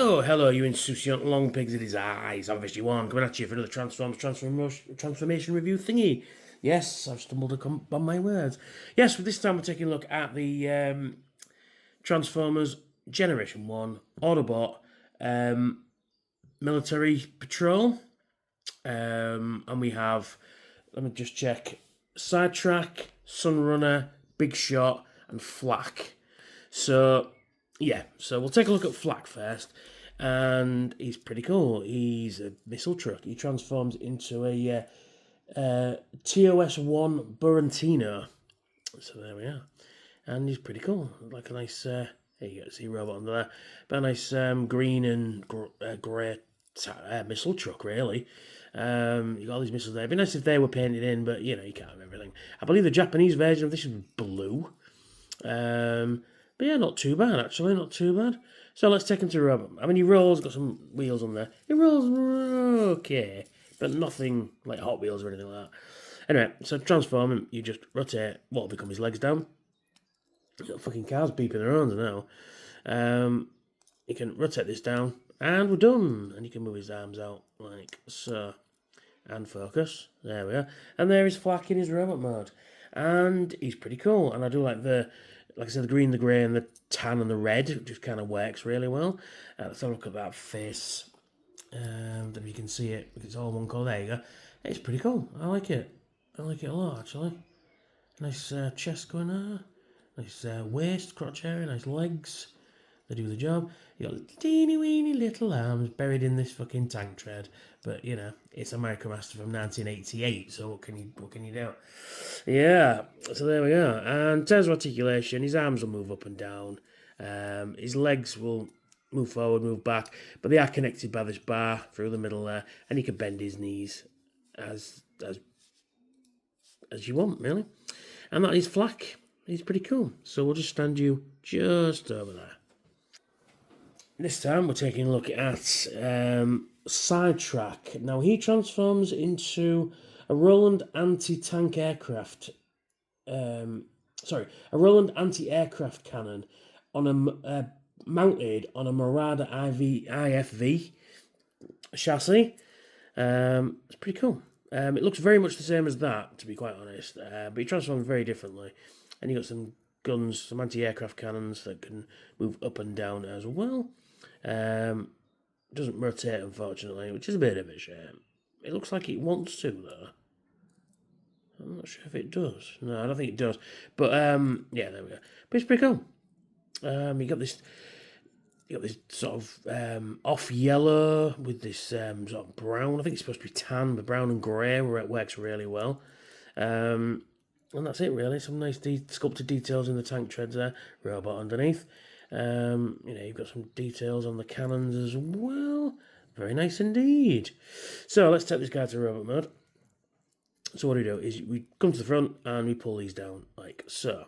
Hello, you insouciant long pigs in his eyes. I'm Fishy1, coming at you for another transformation review thingy. Yes, I've stumbled upon my words. Yes, but this time we're taking a look at the Transformers Generation 1 Autobot Military Patrol. And we have, let me just check, Sidetrack, Sunrunner, Big Shot, and Flak. So, yeah, so we'll take a look at Flak first. And he's pretty cool. He's a missile truck. He transforms into a TOS-1 Burantino. So there we are. And he's pretty cool. Like a nice, there you go, see robot under there. But a nice green and grey missile truck, really. You got all these missiles there. It'd be nice if they were painted in, but, you know, you can't have everything. I believe the Japanese version of this is blue. But yeah, not too bad, actually, not too bad. So let's take him to robot. I mean, he rolls, got some wheels on there. He rolls okay, but nothing like Hot Wheels or anything like that. Anyway, so transform him, you just rotate what will become his legs down. You've got fucking cars beeping their horns now. You can rotate this down, and we're done. And you can move his arms out, like so. And focus. There we are. And there is Flak in his robot mode. And he's pretty cool. And I do like like I said, the green, the grey, and the tan and the red. It just kind of works really well. Let's have a look at that face. If you can see it, it's all one colour. There you go. It's pretty cool. I like it. I like it a lot, actually. Nice chest going there. Nice waist, crotch area, nice legs. They do the job. You got teeny weeny little arms buried in this fucking tank tread. But, you know, it's a micromaster from 1988, so what can you do? Yeah, so there we go. And in terms of articulation, his arms will move up and down. His legs will move forward, move back, but they are connected by this bar through the middle there, and he can bend his knees as you want, really. And that is Flak. He's pretty cool. So we'll just stand you just over there. This time we're taking a look at Sidetrack. Now he transforms into a Roland anti-tank aircraft. A Roland anti-aircraft cannon on a mounted on a Marauder IFV chassis. It's pretty cool. It looks very much the same as that, to be quite honest, but he transforms very differently. And you got some guns, some anti-aircraft cannons that can move up and down as well. Doesn't rotate, unfortunately, which is a bit of a shame. It looks like it wants to, though. I'm not sure if it does. No, I don't think it does. But yeah, there we go. But it's pretty cool. You got this sort of off yellow with this sort of brown. I think it's supposed to be tan, but brown and grey, where it works really well. And that's it, really. Some nice sculpted details in the tank treads there. Robot underneath. You know, you've got some details on the cannons as well. Very nice indeed. So let's take this guy to robot mode. So what we do is we come to the front and we pull these down like so.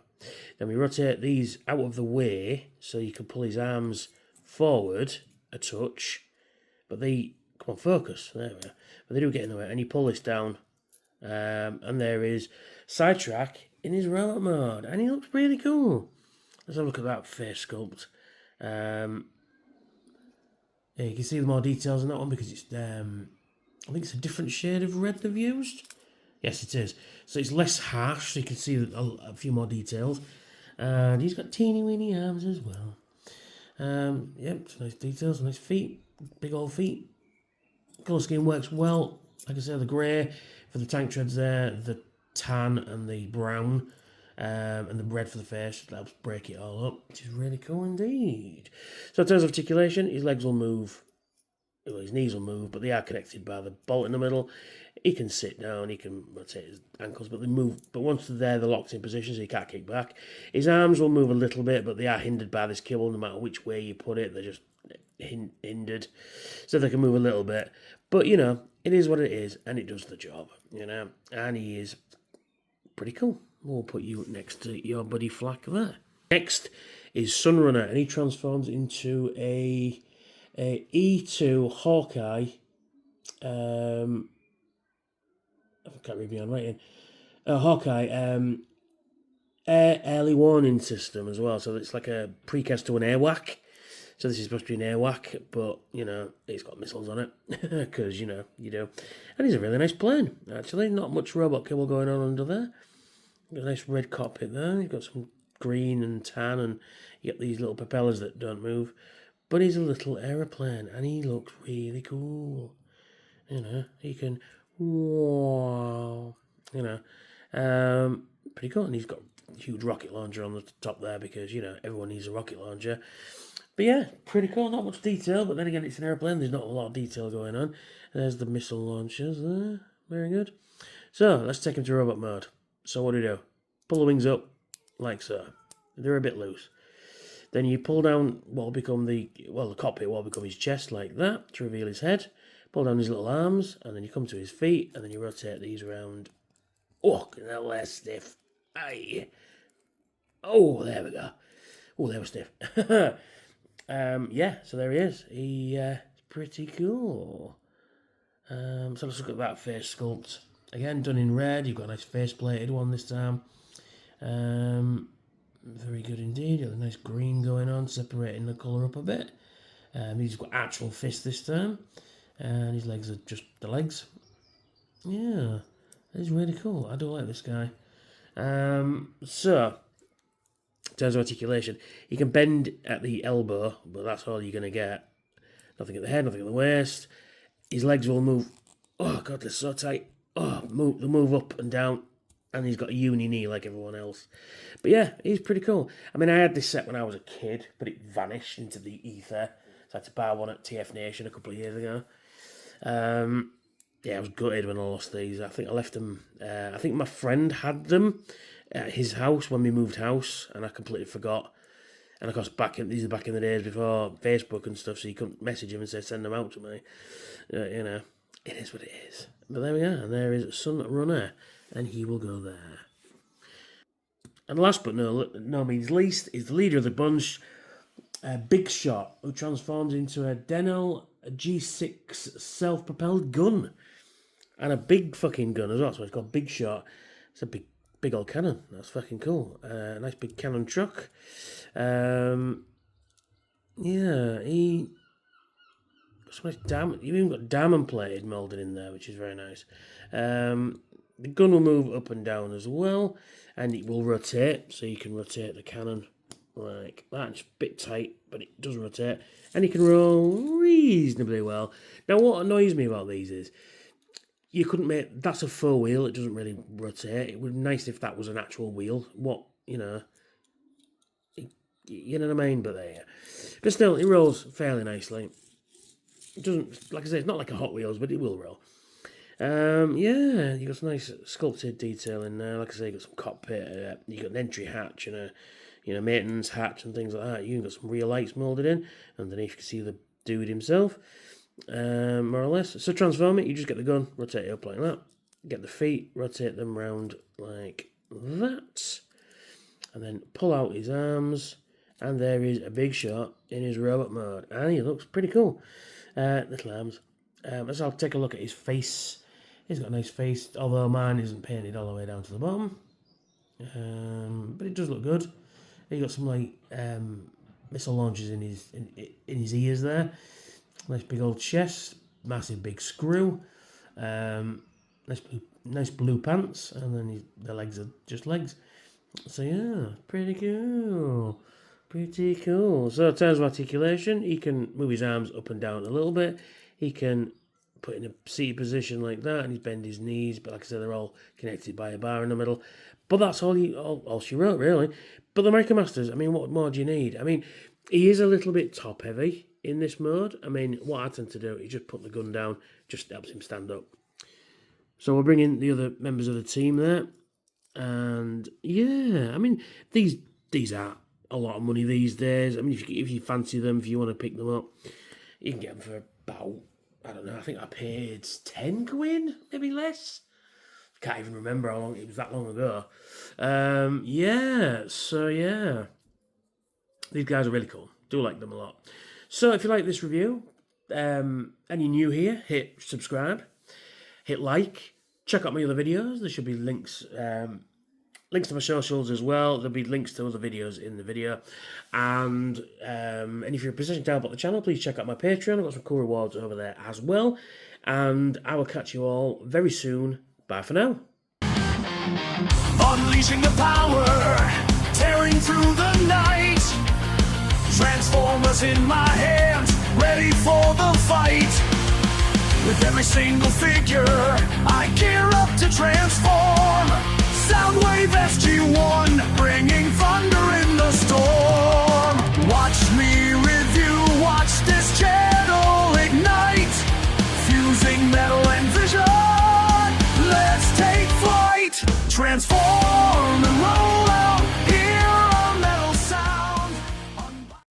Then we rotate these out of the way so you can pull his arms forward a touch. But they, come on, focus. There we are. But they do get in the way. And you pull this down. And there is Sidetrack in his robot mode. And he looks really cool. Let's have a look at that face sculpt. Yeah, you can see the more details on that one because it's, I think it's a different shade of red they've used. Yes, it is. So it's less harsh, so you can see a few more details. And he's got teeny weeny arms as well. Yep, some nice details, nice feet, big old feet. Colour scheme works well. Like I said, the grey for the tank treads there, the tan and the brown. And the red for the face, that helps break it all up, which is really cool indeed. So in terms of articulation, his legs will move, well, his knees will move, but they are connected by the bolt in the middle. He can sit down, he can rotate his ankles, but they move. But once they're locked in position, so he can't kick back. His arms will move a little bit, but they are hindered by this kibble. No matter which way you put it, they're just hindered, so they can move a little bit. But you know, it is what it is, and it does the job. You know, and he is pretty cool. We'll put you next to your buddy Flak there. Next is Sunrunner, and he transforms into a E2 Hawkeye. I can't read my own writing. Hawkeye early warning system as well. So it's like a precast to an airwhack. So this is supposed to be an airwhack, but, you know, it's got missiles on it, because, you know, you do. And it's a really nice plane, actually. Not much robot kibble going on under there. Got a nice red cockpit there. You've got some green and tan, and you get these little propellers that don't move. But he's a little aeroplane, and he looks really cool. You know, he can, wow, you know, pretty cool. And he's got a huge rocket launcher on the top there because, you know, everyone needs a rocket launcher. But yeah, pretty cool. Not much detail, but then again, it's an airplane. There's not a lot of detail going on. There's the missile launchers there. Very good. So let's take him to robot mode. So what do? Pull the wings up, like so. They're a bit loose. Then you pull down what will become the cockpit will become his chest, like that, to reveal his head. Pull down his little arms, and then you come to his feet, and then you rotate these around. Oh, that last stiff. Aye. Oh, there we go. Oh, they were stiff. Yeah, so there he is. He's pretty cool. So let's look at that face sculpt. Again, done in red. You've got a nice face-plated one this time. Very good indeed. Got a nice green going on, separating the colour up a bit. He's got actual fists this time. And his legs are just the legs. Yeah, he's really cool. I do like this guy. So, in terms of articulation, he can bend at the elbow, but that's all you're going to get. Nothing at the head, nothing at the waist. His legs will move. Oh, God, they're so tight. Oh, they'll move up and down. And he's got a uni knee like everyone else. But yeah, he's pretty cool. I mean, I had this set when I was a kid, but it vanished into the ether. So I had to buy one at TF Nation a couple of years ago. Yeah, I was gutted when I lost these. I think I left them. I think my friend had them at his house when we moved house, and I completely forgot. And of course, these are back in the days before Facebook and stuff, so you couldn't message him and say send them out to me. You know, it is what it is. But there we are. And there is Sunrunner, and he will go there. And last but no means least is the leader of the bunch, Big Shot, who transforms into a Denel G6 self-propelled gun. And a big fucking gun as well, so it's got Big Shot. It's a big old cannon. That's fucking cool. Nice big cannon truck. Yeah, he got some nice you even got diamond plated moulded in there, which is very nice. The gun will move up and down as well, and it will rotate, so you can rotate the cannon like that. It's a bit tight, but it does rotate, and it can roll reasonably well. Now, what annoys me about these is you couldn't make that's a faux wheel. It doesn't really rotate. It would be nice if that was an actual wheel. You know what I mean? But there, but still, it rolls fairly nicely. It doesn't, like I say, it's not like a Hot Wheels, but it will roll. Yeah, you got some nice sculpted detail in there. Like I say, you got some cockpit. You got an entry hatch and a maintenance hatch and things like that. You got some real lights moulded in underneath. You can see the dude himself, more or less. So transform it. You just get the gun, rotate it up like that. Get the feet, rotate them round like that, and then pull out his arms. And there is a Big Shot in his robot mode, and he looks pretty cool. Little arms. Let's have take a look at his face. He's got a nice face, although mine isn't painted all the way down to the bottom. But it does look good. He got some like missile launchers in his ears there. Nice big old chest, massive big screw. Nice blue pants, and then the legs are just legs. So yeah, pretty cool. Pretty cool. So in terms of articulation, he can move his arms up and down a little bit. He can put in a seated position like that, and he's bend his knees. But like I said, they're all connected by a bar in the middle. But that's all she wrote, really. But the micromasters, I mean, what more do you need? I mean, he is a little bit top heavy in this mode. I mean, what I tend to do is just put the gun down, just helps him stand up. So we'll bring in the other members of the team there. And yeah, I mean, these are a lot of money these days. I mean, if you fancy them, if you want to pick them up, you can get them for about, I don't know, I think I paid 10 quid, maybe less. Can't even remember how long it was that long ago. Yeah, so yeah. These guys are really cool. Do like them a lot. So if you like this review, and you're new here, hit subscribe, hit like, check out my other videos. There should be links links to my socials as well. There'll be links to other videos in the video. And if you're a position to help out the channel, please check out my Patreon. I've got some cool rewards over there as well. And I will catch you all very soon. Bye for now. Unleashing the power, tearing through the night. Transformers in my hands, ready for the fight. With every single figure, I gear up to transform. Soundwave SG-1, bringing thunder in the storm. Watch me review, watch this channel ignite. Fusing metal and vision, let's take flight. Transform.